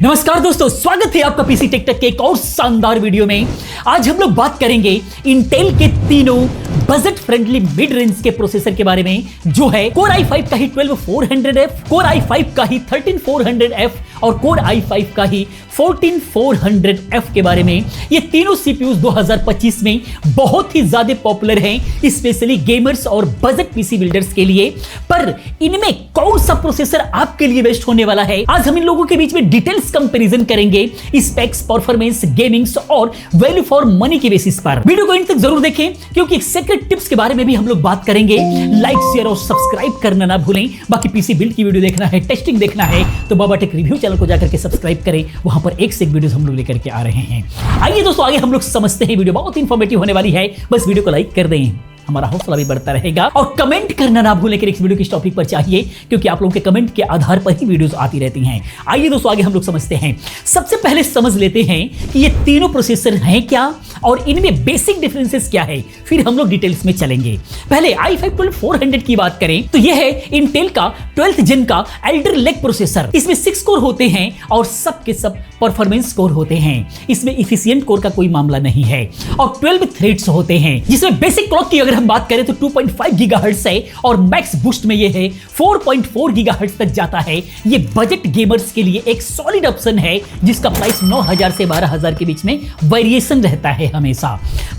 नमस्कार दोस्तों, स्वागत है आपका पीसी टेक के एक और शानदार वीडियो में। आज हम लोग बात करेंगे इंटेल के तीनों बजट फ्रेंडली मिड रेंज के प्रोसेसर के बारे में, जो है Core i5 का ही 12400F, Core i5 का ही 13400F और Core i5 का ही 14400F के बारे में। ये तीनों सीपीयूज 2025 में बहुत ही ज्यादा पॉपुलर हैं, स्पेशली गेमर्स और बजट पीसी बिल्डर्स के लिए। पर इनमें कौन सा प्रोसेसर आपके लिए बेस्ट होने वाला है, आज हम इन लोगों के बीच में डिटेल्स कंपैरिजन करेंगे, स्पेक्स, परफॉर्मेंस, गेमिंग्स और वैल्यू फॉर मनी के बेसिस पर। वीडियो को अंत तक जरूर देखें, क्योंकि एक सीक्रेट टिप्स के बारे में भी हम लोग बात करेंगे। लाइक, शेयर और सब्सक्राइब करना ना भूलें। बाकी पीसी बिल्ड की वीडियो देखना है, टेस्टिंग देखना है तो बाबा टेक रिव्यू चैनल को जाकर के सब्सक्राइब करें, वहां पर एक से एक वीडियोस हम लोग लेकर के आ रहे हैं। आइए दोस्तों, आगे हम लोग समझते हैं। वीडियो बहुत इंफॉर्मेटिव होने वाली है, बस वीडियो को लाइक कर दें, हमारा हौसला भी बढ़ता रहेगा। और कमेंट करना ना भूलें कि इस वीडियो किस टॉपिक पर चाहिए, क्योंकि आप लोगों के कमेंट के आधार पर ही वीडियोस आती रहती हैं। आइए दोस्तों, आगे हम लोग समझते हैं। सबसे पहले समझ लेते हैं कि ये तीनों प्रोसेसर हैं क्या और इनमें बेसिक डिफरेंसेस क्या है, फिर हम लोग डिटेल्स में चलेंगे। पहले i5 12400 की बात करें तो यह है इंटेल का 12th जेन का एल्डर लेक प्रोसेसर। इसमें 6 कोर होते हैं और सब के सब परफॉर्मेंस कोर होते हैं। इसमें एफिशिएंट कोर का कोई मामला नहीं है और 12 थ्रेड्स होते हैं, जिसमें बेसिक क्लॉक की अगर हम बात करें तो 2.5 गीगाहर्ट्ज है और मैक्स बूस्ट में ये है 4.4 गीगाहर्ट्ज तक जाता है। ये बजट गेमर्स के लिए एक सॉलिड ऑप्शन है, जिसका प्राइस 9000 से 12000 के बीच में वेरिएशन रहता है हमेशा।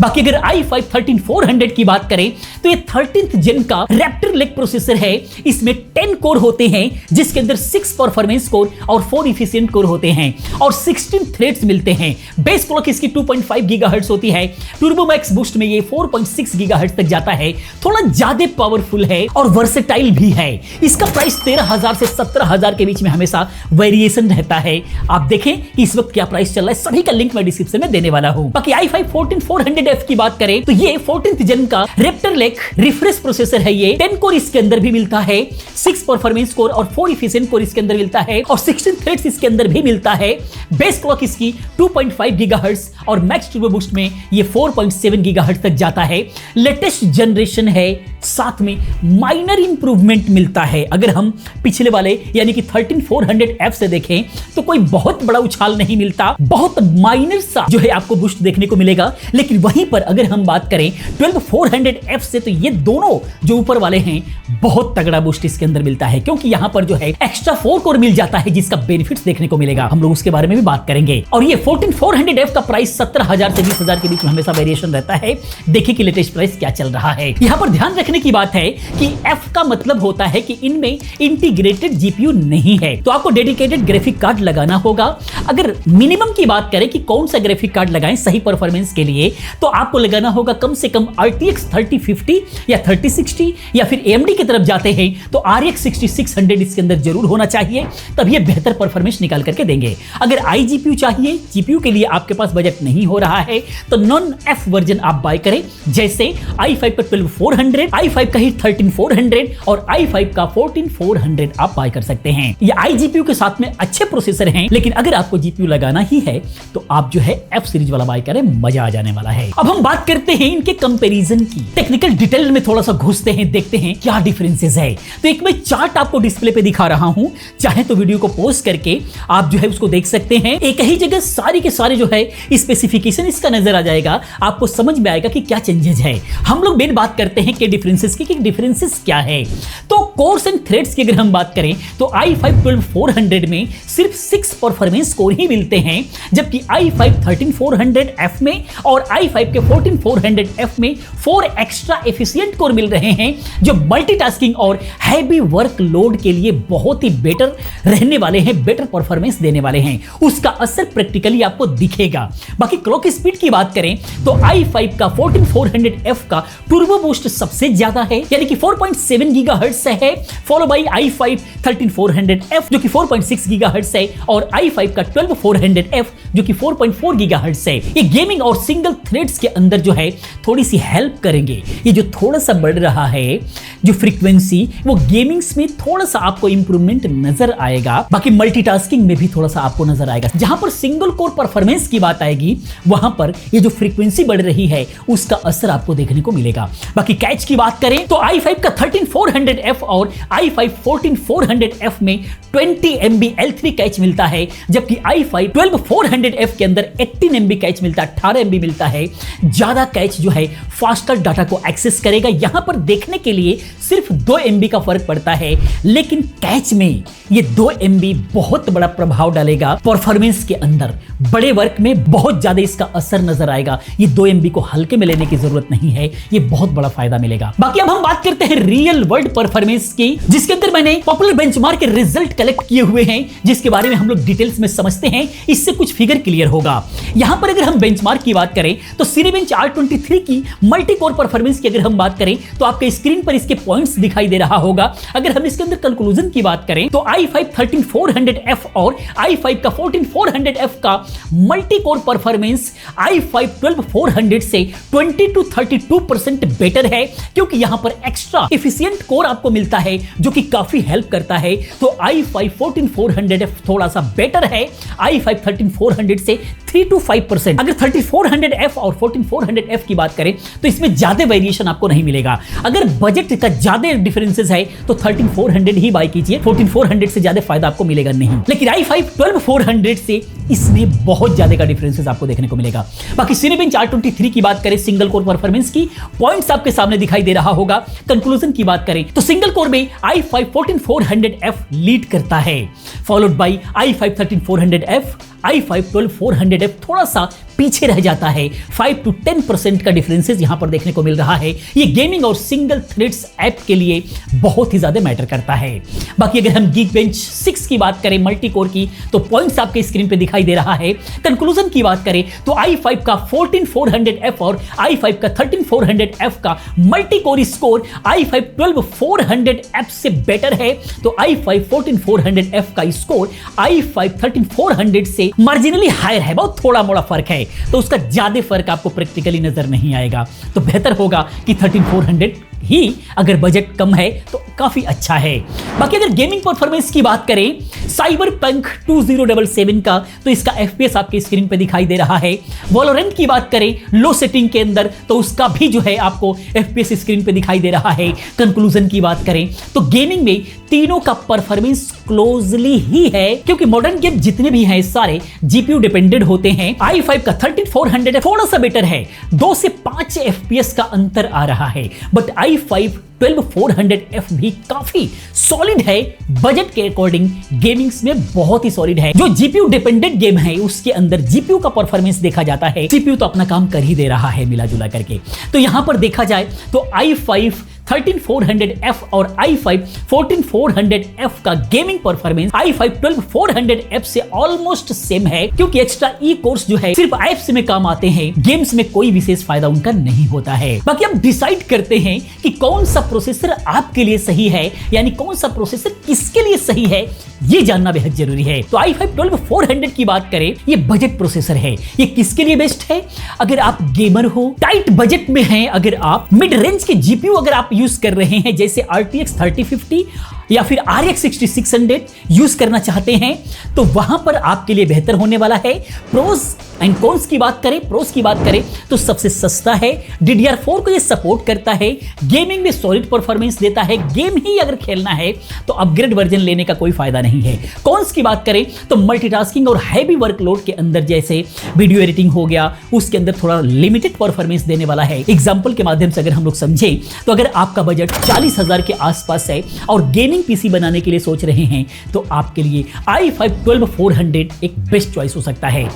बाकी अगर i5 13400 की बात करें तो ये 13th जेन का रैप्टर लेक प्रोसेसर है। इसमें 10 कोर होते हैं, जिसके अंदर 6 परफॉर्मेंस कोर और 4 एफिशिएंट कोर होते हैं और 16 थ्रेड्स मिलते हैं। बेस क्लॉक इसकी 2.5 गीगाहर्ट्ज होती है। टर्बो मैक्स बूस्ट में ये 4.6 गीगाहर्ट्ज तक जाता है। थोड़ा ज्यादा पावरफुल है और वर्सेटाइल भी है। इसका प्राइस 13000 से 17000 के बीच में हमेशा वेरिएशन रहता है। आप देखें कि इस वक्त क्या प्राइस चल रहा है, सभी का लिंक मैं डिस्क्रिप्शन में देने वाला हूं। बाकी i5 14400F की बात करें तो ये 14th जेन का रैप्टर लेक रिफ्रेश प्रोसेसर है। ये 10 कोर इसके अंदर भी मिलता है, 6 परफॉर्मेंस कोर और 4 एफिशिएंट कोर इसके अंदर मिलता है और 16 थ्रेड्स इसके अंदर भी मिलता है। बेस क्लॉक इसकी 2.5 गीगाहर्ट्ज और मैक्स टर्बो बूस्ट में ये 4.7 गीगाहर्ट्ज तक जाता है। लेटेस्ट जनरेशन है, साथ में माइनर इंप्रूवमेंट मिलता है। अगर हम पिछले वाले यानी कि 13400F से देखें तो कोई बहुत बड़ा उछाल नहीं मिलता, बहुत माइनर सा जो है आपको बूस्ट देखने को मिलेगा। लेकिन वहीं पर अगर हम बात करें 12400F से तो ये दोनों जो ऊपर वाले हैं बहुत तगड़ा बूस्ट इसके अंदर मिलता है, क्योंकि यहां पर जो है एक्स्ट्रा 4 कोर मिल जाता है, जिसका बेनिफिट्स देखने को मिलेगा। हम लोग उसके बारे में भी बात करेंगे। और ये 14400F का प्राइस 17000 से 20000 के बीच में हमेशा वेरिएशन रहता है। देखिए कि लेटेस्ट प्राइस क्या चल रहा है। यहां पर ध्यान रखने की बात है कि F का मतलब होता है कि इनमें इंटीग्रेटेड जीपीयू नहीं है, तो आपको डेडिकेटेड ग्राफिक कार्ड लगाना होगा। अगर मिनिमम की बात करें कि कौन सा ग्राफिक कार्ड लगाएं सही परफॉर्मेंस के लिए, तो आपको लगाना होगा कम से कम RTX 3050 या 3060, या फिर AMD की तरफ जाते हैं तो RX 6600 इसके अंदर जरूर होना चाहिए, तब ये बेहतर परफॉर्मेंस निकाल करके देंगे। अगर iGPU चाहिए, GPU के लिए आपके पास बजट नहीं हो रहा है, तो नॉन F वर्जन आप बाय करें, जैसे i5 का 12400, i5 का ही 13400 और i5 का 14400 आप बाय कर सकते हैं। ये iGPU के साथ में अच्छे प्रोसेसर हैं, लेकिन अगर आपको GPU लगाना ही है तो आप जो है F सीरीज वाला बाय करें, मजा आ जाने वाला है। अब हम बात करते हैं इनके कंपैरिजन की, टेक्निकल डिटेल में थोड़ा सा घुसते हैं, देखते हैं क्या डिफरेंसेस है। तो एक मैं चार्ट आपको डिस्प्ले पे दिखा रहा हूं, चाहे तो वीडियो को पॉज करके आप जो है उसको देख सकते हैं। एक ही जगह सारी के सारे जो है स्पेसिफिकेशन इसका नजर आ जाएगा, आपको समझ में आएगा कि क्या चेंजेस है। हम लोग मेन बात करते हैं कि डिफरेंसेस की, कि डिफरेंसेस क्या है। तो कोर्स एंड थ्रेड्स की अगर हम बात करें तो i5 12400 में सिर्फ 6 परफॉर्मेंस कोर ही मिलते हैं, जबकि i5 13400F में और i5 के 14400F में 4 एक्स्ट्रा एफिशिएंट कोर मिल रहे हैं, जो मल्टीटास्किंग और हैवी वर्कलोड के लिए बहुत ही बेटर रहने वाले हैं, बेटर परफॉर्मेंस देने वाले हैं। उसका असर प्रैक्टिकली आपको दिखेगा। बाकी क्लॉक स्पीड की बात करें तो i5 का 14400F का टर्बो बूस्ट सबसे ज्यादा है, यानी कि 4.7 गीगाहर्ट्ज है, फॉलो बाय i5 13400F जो कि 4.6 गीगाहर्ट्ज है और i5 का 12400F जो कि 4.4 गीगाहर्ट्ज है। ये गेमिंग और सिंगल थ्रेड्स के अंदर जो है थोड़ी सी हेल्प करेंगे। ये जो थोड़ा सा बढ़ रहा है जो फ्रीक्वेंसी, वो गेमिंग्स में थोड़ा सा आपको इंप्रूवमेंट नजर आएगा। बाकी मल्टीटास्किंग में भी थोड़ा सा आपको नजर नजर आएगा। जहां पर सिंगल कोर परफॉर्मेंस की बात आएगी, वहां पर ये जो फ्रीक्वेंसी बढ़ रही है उसका असर आपको देखने को मिलेगा। बाकी कैच की बात करें तो i5 का 13400F और i5 14400F में 20 MB L3 कैच मिलता है, जबकि i5 12400F के अंदर 18 MB कैच मिलता है, 18 MB मिलता है। ज्यादा कैच जो है फास्टर डाटा को एक्सेस करेगा। यहां पर देखने के लिए सिर्फ 2 MB का फर्क पड़ता है, लेकिन कैच में ये 2 MB बहुत बड़ा प्रभाव डालेगा परफॉर्मेंस के अंदर। बड़े वर्क में बहुत ज्यादा इसका असर नजर आएगा। ये 2 MB को हल्के में लेने की जरूरत नहीं है, ये बहुत बड़ा फायदा मिलेगा। बाकी अब हम बात करते हैं रियल वर्ल्ड परफॉर्मेंस की, जिसके अंदर मैंने पॉपुलर बेंचमार्क के रिजल्ट कलेक्ट किए हुए हैं, जिसके बारे में हम लोग डिटेल्स में समझते हैं। इससे कुछ फिगर क्लियर होगा। यहां पर अगर हम बेंचमार्क की बात करें तो Cinebench R23 की मल्टी कोर परफॉर्मेंस की अगर हम बात करें तो आपके स्क्रीन पर इसके पॉइंट्स दिखाई दे रहा होगा। अगर हम इसके अंदर कंक्लूजन की बात करें तो i5 13400F और i5 का 14400F का मल्टी कोर परफॉर्मेंस i5 12400 से 20 to 32% बेटर है, क्योंकि यहां पर एक्स्ट्रा एफिशिएंट कोर आपको मिलता है जो कि काफी हेल्प करता है। तो i5 14400F थोड़ा सा बेटर है i5 13400 से 3 to 5%। अगर 3400F और 14400F की बात करें तो इसमें ज्यादा वेरिएशन आपको नहीं मिलेगा। अगर बजट का ज्यादा डिफरेंसेस है तो 13400 ही बाय कीजिए, 14400 से ज्यादा फायदा आपको मिलेगा नहीं। लेकिन i5 12400 से इसमें बहुत ज्यादा का डिफरेंसेस आपको देखने को मिलेगा। बाकी Cinebench R23 की बात करें सिंगल कोर परफॉर्मेंस की, पॉइंट्स आपके सामने दिखाई दे रहा होगा। कंक्लूजन की बात करें तो सिंगल कोर में i5 14400F लीड करता है, followed by i5 13400F, i5 12400F थोड़ा सा पीछे रह जाता है। 5 to 10% का डिफरेंसेस यहां पर देखने को मिल रहा है। ये गेमिंग और सिंगल थ्रेड्स ऐप के लिए बहुत ही ज्यादा मैटर करता है। बाकी अगर हम Geekbench 6 की बात करें मल्टी कोर की तो पॉइंट्स आपके स्क्रीन पे दिखाई दे रहा है। कंक्लूजन की बात करें तो i5 का 14400F और i5 का 13400F का multi core score i5 12400F से बेटर है। तो i5 14400F का स्कोर i5 13400 से मार्जिनली हायर है, बहुत थोड़ा मोड़ा फर्क है, तो उसका ज्यादा फर्क आपको प्रैक्टिकली नजर नहीं आएगा। तो बेहतर होगा कि 13400 ही अगर बजट कम है तो काफी अच्छा है। बाकी अगर गेमिंग परफॉर्मेंस की बात करें Cyberpunk 2077 का तो इसका FPS आपके स्क्रीन पे दिखाई दे रहा है। Valorant की बात करें लो सेटिंग के अंदर तो उसका भी जो है आपको FPS स्क्रीन पे दिखाई दे रहा है। कंक्लूजन की बात करें तो गेमिंग में तीनों का परफॉर्मेंस क्लोजली ही है, क्योंकि मॉडर्न गेम जितने भी हैं सारे GPU डिपेंडेंट होते हैं। i5 का 13400 थोड़ा सा बेटर है, 2 से 5 FPS का अंतर आ रहा है, बट i5 12400F भी काफी सॉलिड है। बजट के अकॉर्डिंग गेमिंग्स में बहुत ही सॉलिड है। जो GPU डिपेंडेंट गेम है उसके अंदर GPU का परफॉर्मेंस देखा जाता है, CPU तो अपना काम कर ही दे रहा है मिला जुला करके। तो यहां पर देखा जाए तो i5 13400F और i5 14400F का गेमिंग परफॉर्मेंस i5 12400F से ऑलमोस्ट सेम है, क्योंकि एक्स्ट्रा ई कोर्स जो है सिर्फ एप्स में काम आते हैं, गेम्स में कोई विशेष फायदा उनका नहीं होता है। बाकी हम डिसाइड करते हैं कि कौन सा प्रोसेसर आपके लिए सही है, यानी कौन सा प्रोसेसर किसके लिए सही है, ये जानना बेहद जरूरी है। तो i5 12400 की बात करें, ये बजट प्रोसेसर है। ये किसके लिए बेस्ट है? अगर आप गेमर हो, टाइट बजट में हैं, अगर आप मिड रेंज के GPU अगर आप यूज कर रहे हैं जैसे RTX 3050 या फिर RX 6600 यूज करना चाहते हैं, तो वहां पर आपके लिए बेहतर होने वाला है। प्रोज एंड कॉन्स की बात करें, प्रोज की बात करें तो सबसे सस्ता है, DDR4 को ये सपोर्ट करता है, गेमिंग में सॉलिड परफॉर्मेंस देता है। गेम ही अगर खेलना है तो अपग्रेड वर्जन लेने का कोई फायदा नहीं है। कॉन्स की बात करें तो मल्टीटास्किंग और हैवी वर्कलोड के अंदर जैसे वीडियो एडिटिंग हो गया, उसके अंदर थोड़ा लिमिटेड परफॉर्मेंस देने वाला है। एग्जांपल के माध्यम से अगर हम लोग समझें तो अगर आपका बजट 40,000 के आसपास है और गेमिंग पीसी बनाने के लिए सोच रहे हैं तो आपके लिए i5 12400 एक बेस्ट चॉइस हो सकता है।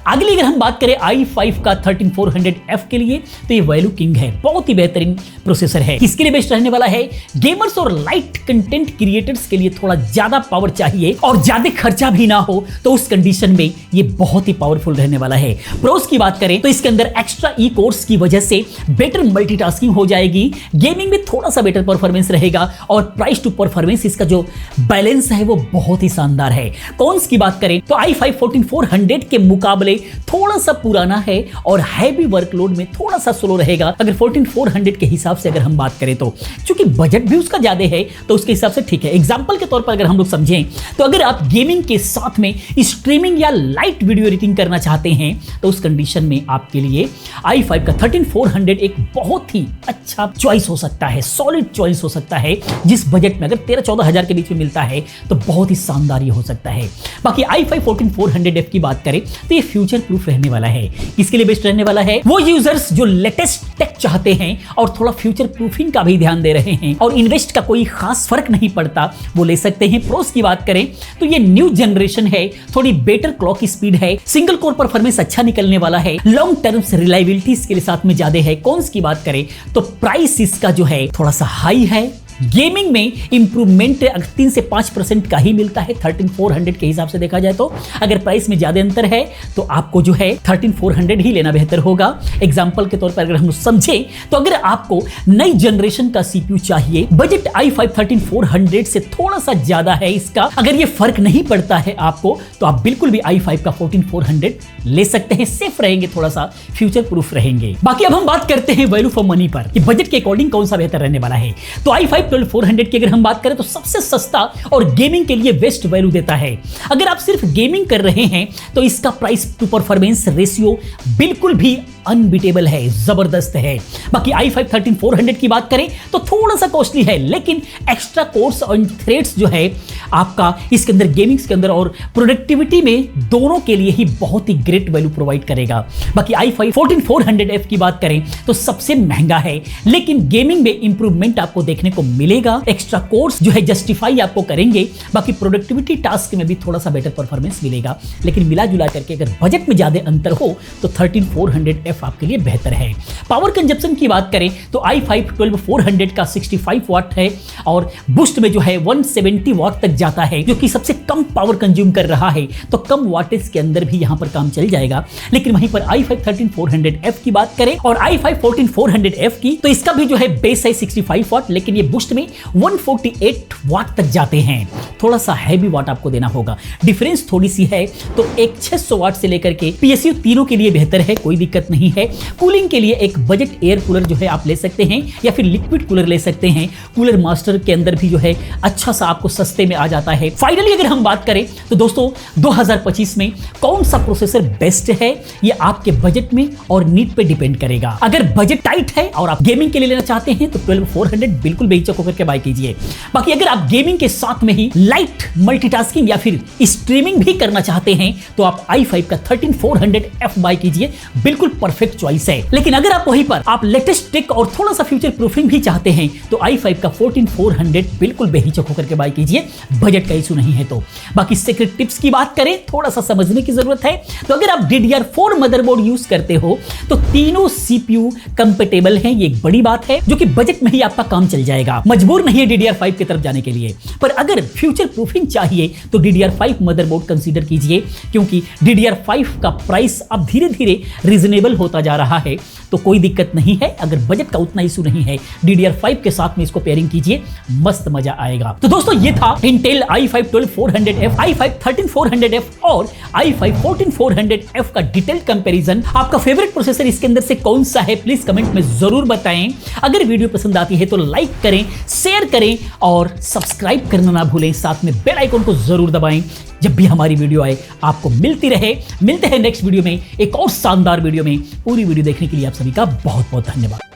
अगली अगर हम बात करें i5 का 13400F के लिए तो ये वैल्यू किंग है, बहुत ही बेहतरीन प्रोसेसर है। किसके लिए बेस्ट रहने वाला है? गेमर्स और लाइट कंटेंट क्रिएटर्स के लिए थोड़ा ज्यादा पावर चाहिए और ज्यादा खर्चा भी ना हो, तो उस कंडीशन में ये बहुत ही पावरफुल रहने वाला है। प्रोस की बात करें तो इसके अंदर एक्स्ट्रा ई कोर्स की वजह से बेटर मल्टीटास्किंग हो जाएगी, गेमिंग में थोड़ा सा बेटर परफॉर्मेंस रहेगा और प्राइस टू परफॉर्मेंस इसका जो बैलेंस है वो बहुत ही शानदार है। कॉन्स की बात करें तो i5 14400 के मुकाबले थोड़ा सा पुराना है और हैवी वर्कलोड में थोड़ा सा स्लो रहेगा अगर 14400 के हिसाब से अगर हम बात करें तो, क्योंकि बजट भी उसका ज्यादा है तो उसके हिसाब से ठीक है। एग्जांपल के तौर पर अगर हम लोग समझें तो अगर आप गेमिंग के साथ में स्ट्रीमिंग या लाइट वीडियो एडिटिंग करना चाहते हैं तो उस कंडीशन में आपके लिए i5 का 13400 एक बहुत ही अच्छा चॉइस हो सकता है, सॉलिड चॉइस हो सकता है। जिस बजट में अगर 13-14 हजार के बीच में मिलता है तो बहुत ही शानदार ये हो सकता है। बाकी i5 14400F की बात करें तो ये फ्यूचर प्रूफ रहने वाला है। किसके लिए बेस्ट रहने वाला है? वो यूजर्स जो लेटेस्ट टेक चाहते हैं और थोड़ा फ्यूचर प्रूफिंग का भी ध्यान दे रहे हैं और इन्वेस्ट का कोई खास फर्क नहीं पड़ता, वो ले सकते हैं। प्रोस की बात करें तो ये न्यू जनरेशन है, थोड़ी बेटर क्लॉक स्पीड है, सिंगल कोर परफॉर्मेंस अच्छा निकलने वाला है, लॉन्ग टर्म्स रिलायबिलिटी इसके लिए साथ में ज्यादा है। कॉन्स की बात करें तो प्राइस इसका जो है थोड़ा सा हाई है। गेमिंग में इंप्रूवमेंट 3 से 5% का ही मिलता है 13400 के हिसाब से देखा जाए तो। अगर प्राइस में ज्यादा अंतर है तो आपको जो है 13400 ही लेना बेहतर होगा। एग्जांपल के तौर पर अगर हम समझें तो अगर आपको नई जनरेशन का सीपीयू चाहिए, बजट i5 13400 से थोड़ा सा ज्यादा है इसका, अगर ये फर्क नहीं पड़ता है आपको तो आप बिल्कुल भी i5 का 14400 ले सकते हैं। सेफ रहेंगे, थोड़ा सा फ्यूचर प्रूफ रहेंगे। बाकी अब हम बात करते हैं वैल्यू फॉर मनी पर कि बजट के अकॉर्डिंग कौन सा बेहतर रहने वाला है। तो i5 12400 की अगर हम बात करें तो सबसे सस्ता और गेमिंग के लिए बेस्ट वैल्यू देता है। अगर आप सिर्फ गेमिंग कर रहे हैं तो इसका प्राइस टू परफॉर्मेंस रेशियो बिल्कुल भी अनबीटेबल है, जबरदस्त है। बाकी i5 13400 की बात करें तो थोड़ा सा कॉस्टली है, लेकिन एक्स्ट्रा कोर्स और थ्रेड्स जो है आपका इसके अंदर गेमिंग्स के अंदर और प्रोडक्टिविटी में दोनों के लिए ही बहुत ही ग्रेट वैल्यू प्रोवाइड करेगा। बाकी i5 14400F की बात करें तो सबसे महंगा है, लेकिन गेमिंग में इंप्रूवमेंट आपको देखने को मिलेगा। एक्स्ट्रा कोर्स जो है जस्टिफाई आपको करेंगे, बाकी प्रोडक्टिविटी टास्क में भी थोड़ा सा बेटर परफॉर्मेंस मिलेगा। लेकिन मिला जुला करके अगर बजट में ज्यादा अंतर हो तो 13400F आपके लिए बेहतर है। पावर कंजप्शन की बात करें तो i5 12400 का 65 वाट है और बूस्ट में जो है 170 वाट तक जाता है, जो कि सबसे कम पावर कंज्यूम कर रहा है। तो कम वाटेज के अंदर भी यहां पर काम चल जाएगा। लेकिन वहीं पर i5 13400F की बात करें और i5 14400F की तो इसका भी जो है बेस है 65 वाट, लेकिन ये बूस्ट में 148 वाट तक जाते हैं। थोड़ा सा हैवी वाट आपको देना होगा, डिफरेंस थोड़ी सी है। तो एक 600 वाट से लेकर के PSU तीनों के लिए बेहतर है, कोई दिक्कत नहीं है। कूलिंग के लिए एक बजट एयर कूलर जो है आप ले सकते हैं या फिर लिक्विड कूलर ले सकते हैं। कूलर मास्टर के अंदर भी जो है अच्छा सा आपको सस्ते में आ जाता है। फाइनली अगर हम बात करें तो दोस्तों 2025 में कौन सा प्रोसेसर बेस्ट है ये आपके बजट में और नीड पे डिपेंड करेगा। अगर बजट टाइट है और आप गेमिंग के लिए लेना चाहते हैं तो 12400 बिल्कुल बेहिचक होकर के बाय कीजिए। बाकी अगर आप गेमिंग के साथ में ही लाइट मल्टीटास्किंग या फिर स्ट्रीमिंग भी करना चाहते हैं तो आप i5 का 13400F बाय कीजिए, बिल्कुल परफेक्ट चॉइस है। लेकिन अगर आप वहीं पर आप लेटेस्ट टेक और थोड़ा सा फ्यूचर प्रूफिंग भी चाहते हैं तो i5 का 14400 बिल्कुल बेहिचक होकर के बाय कीजिए, बजट का इशू नहीं है तो। बाकी सीक्रेट टिप्स की बात करें, थोड़ा सा समझने की जरूरत है। तो अगर आप DDR4 मदरबोर्ड यूज करते हो तो तीनों CPU कंपेटेबल हैं, ये एक बड़ी बात है जो कि बजट में ही आपका काम चल जाएगा। मजबूर नहीं है DDR5 की तरफ जाने के लिए, पर अगर फ्यूचर प्रूफिंग चाहिए तो DDR5 मदरबोर्ड कंसीडर कीजिए, क्योंकि DDR5 का प्राइस अब धीरे धीरे रीजनेबल होता जा रहा है। तो कोई दिक्कत नहीं है, अगर बजट का उतना इशू नहीं है DDR5 के साथ में इसको पेयरिंग कीजिए, मस्त मजा आएगा। तो दोस्तों ये था Intel i5 12400F, i5 13400F और i5 14400F का डिटेल्ड कंपैरिजन। आपका फेवरेट प्रोसेसर इसके अंदर से कौन सा है प्लीज कमेंट में जरूर बताएं। अगर वीडियो पसंद आती है तो लाइक करें, शेयर करें और सब्सक्राइब करना ना भूलें। साथ में बेल आइकन को जरूर दबाएं, जब भी हमारी वीडियो आए आपको मिलती रहे। मिलते हैं नेक्स्ट वीडियो में एक और शानदार वीडियो में। पूरी वीडियो देखने के लिए आप सभी का बहुत बहुत धन्यवाद।